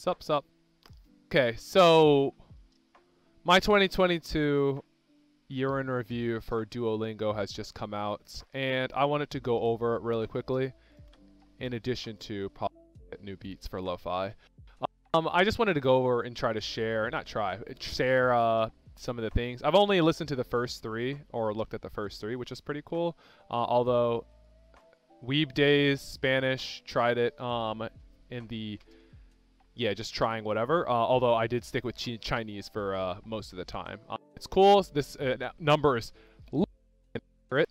Sup, sup. Okay, so my 2022 year in review for Duolingo has just come out, and I wanted to go over it really quickly, in addition to probably new beats for lo-fi. I just wanted to go over and try to share, share some of the things. I've only listened to the first three, or looked at the first three, which is pretty cool. Although Weeb Days, Spanish, tried it in the just trying whatever. Although I did stick with Chinese for most of the time. It's cool. This number is accurate.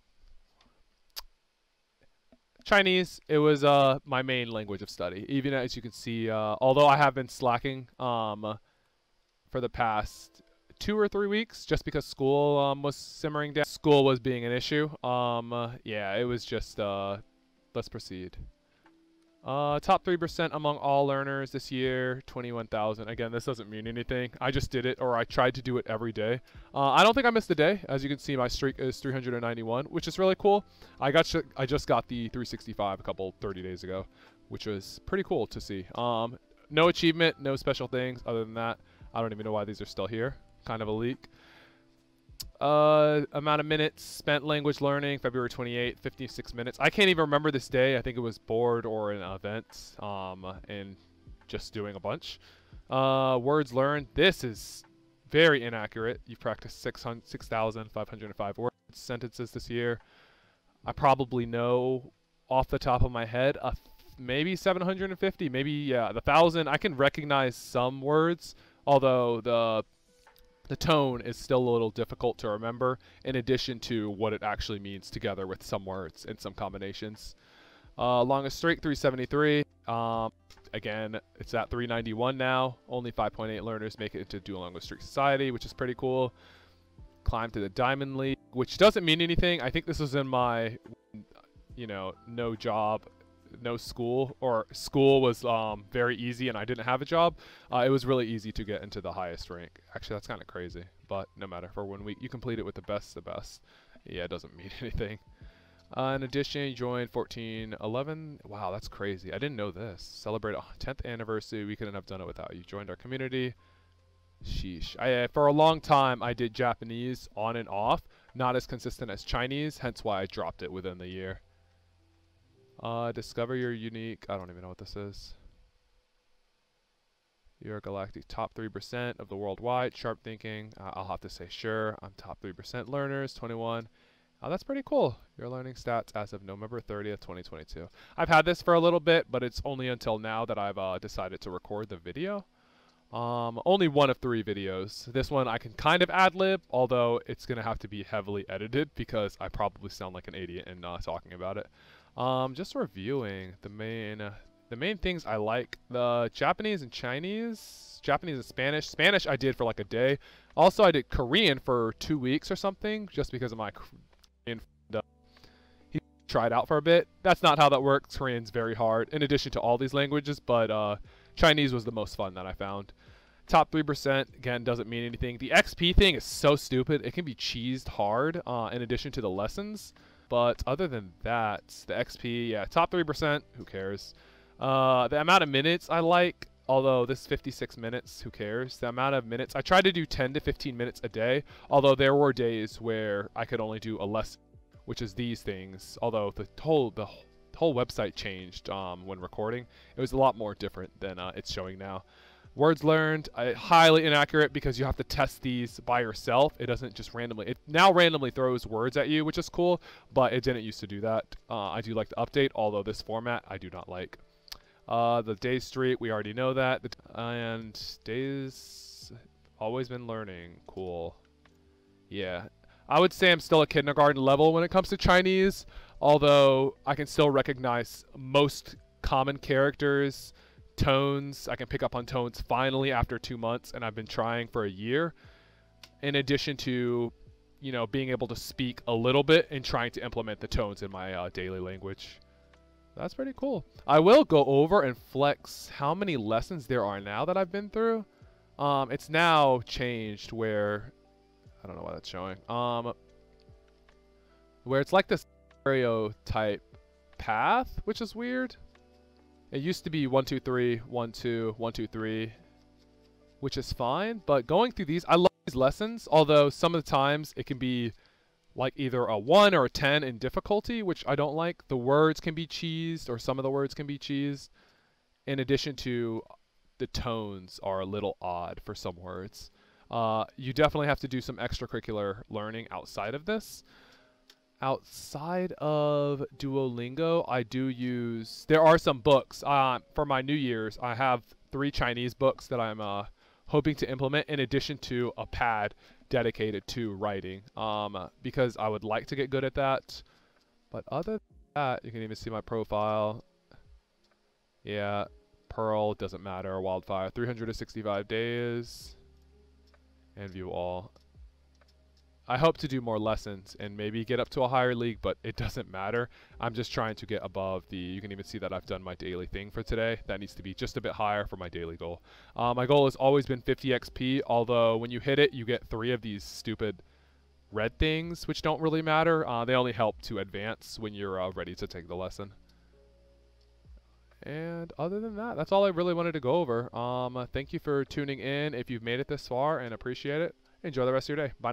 Chinese, it was my main language of study. Even as you can see, although I have been slacking for the past 2 or 3 weeks, just because school was simmering down. School was being an issue. Yeah, it was just. Let's proceed. Top 3% among all learners this year, 21,000. Again, this doesn't mean anything. I just did it, or I tried to do it every day. I don't think I missed a day. As you can see, my streak is 391, which is really cool. I just got the 365 30 days ago, which was pretty cool to see. No achievement, no special things. Other than that, I don't even know why these are still here. Kind of a leak. Amount of minutes spent language learning, February 28th, 56 minutes. I can't even remember this day. I think it was bored or an event, and just doing a bunch. Words learned. This is very inaccurate. You've practiced 6,505 words, sentences this year. I probably know off the top of my head, maybe 750, maybe, yeah, the 1,000. I can recognize some words, although the tone is still a little difficult to remember, in addition to what it actually means together with some words and some combinations. Longest streak, 373. Again, it's at 391 now. Only 5.8 learners make it into Duolingo Streak Society, which is pretty cool. Climb to the Diamond League, which doesn't mean anything. I think this was in my, no job, no school, or school was very easy and I didn't have a job. It was really easy to get into the highest rank. Actually, that's kind of crazy, but no matter. For 1 week, you complete it with the best. Yeah, it doesn't mean anything. In addition, you joined 1411. Wow, that's crazy. I didn't know this. Celebrate a 10th anniversary. We couldn't have done it without you. Joined our community. Sheesh. For a long time, I did Japanese on and off, not as consistent as Chinese, hence why I dropped it within the year. Discover your unique. I don't even know what this is. You're a galactic top 3% of the worldwide. Sharp thinking. I'll have to say sure. I'm top 3% learners. 21. That's pretty cool. Your learning stats as of November 30th, 2022. I've had this for a little bit, but it's only until now that I've decided to record the video. Only 1 of 3 videos. This one I can kind of ad-lib, although it's going to have to be heavily edited because I probably sound like an idiot in talking about it. Just reviewing the main things I like. The Japanese and Chinese. Japanese and Spanish. Spanish I did for like a day. Also, I did Korean for 2 weeks or something, just because of my Korean friend. He tried out for a bit. That's not how that works. Korean's very hard, in addition to all these languages, but Chinese was the most fun that I found. Top 3%, again, doesn't mean anything. The XP thing is so stupid. It can be cheesed hard, in addition to the lessons. But other than that, the XP, yeah, top 3%, who cares? The amount of minutes I like, although this 56 minutes, who cares? The amount of minutes, I tried to do 10 to 15 minutes a day, although there were days where I could only do a lesson, which is these things. Although the whole website changed when recording. It was a lot more different than it's showing now. Words learned, highly inaccurate because you have to test these by yourself. It doesn't just randomly. It now randomly throws words at you, which is cool, but it didn't used to do that. I do like the update, although this format I do not like. The day streak, we already know that. And days, always been learning. Cool. Yeah. I would say I'm still at kindergarten level when it comes to Chinese, although I can still recognize most common characters. Tones, I can pick up on tones finally after 2 months, and I've been trying for a year, in addition to being able to speak a little bit and trying to implement the tones in my daily language. That's pretty cool. I will go over and flex how many lessons there are now that I've been through. It's now changed where I don't know why that's showing, where it's like this stereotype path, which is weird. It used to be 1, 2, 3, 1, 2, 1, 2, 3, which is fine. But going through these, I love these lessons, although some of the times it can be like either a 1 or a 10 in difficulty, which I don't like. The words can be cheesed, or some of the words can be cheesed. In addition to the tones are a little odd for some words. You definitely have to do some extracurricular learning outside of this. Outside of Duolingo, I do use, there are some books. For my New Year's, I have 3 Chinese books that I'm hoping to implement in addition to a pad dedicated to writing, because I would like to get good at that. But other than that, you can even see my profile. Yeah, Pearl, doesn't matter. Wildfire, 365 days. And view all. I hope to do more lessons and maybe get up to a higher league, but it doesn't matter. I'm just trying to get above the, you can even see that I've done my daily thing for today. That needs to be just a bit higher for my daily goal. My goal has always been 50 XP, although when you hit it, you get 3 of these stupid red things, which don't really matter. They only help to advance when you're ready to take the lesson. And other than that, that's all I really wanted to go over. Thank you for tuning in if you've made it this far, and appreciate it. Enjoy the rest of your day. Bye.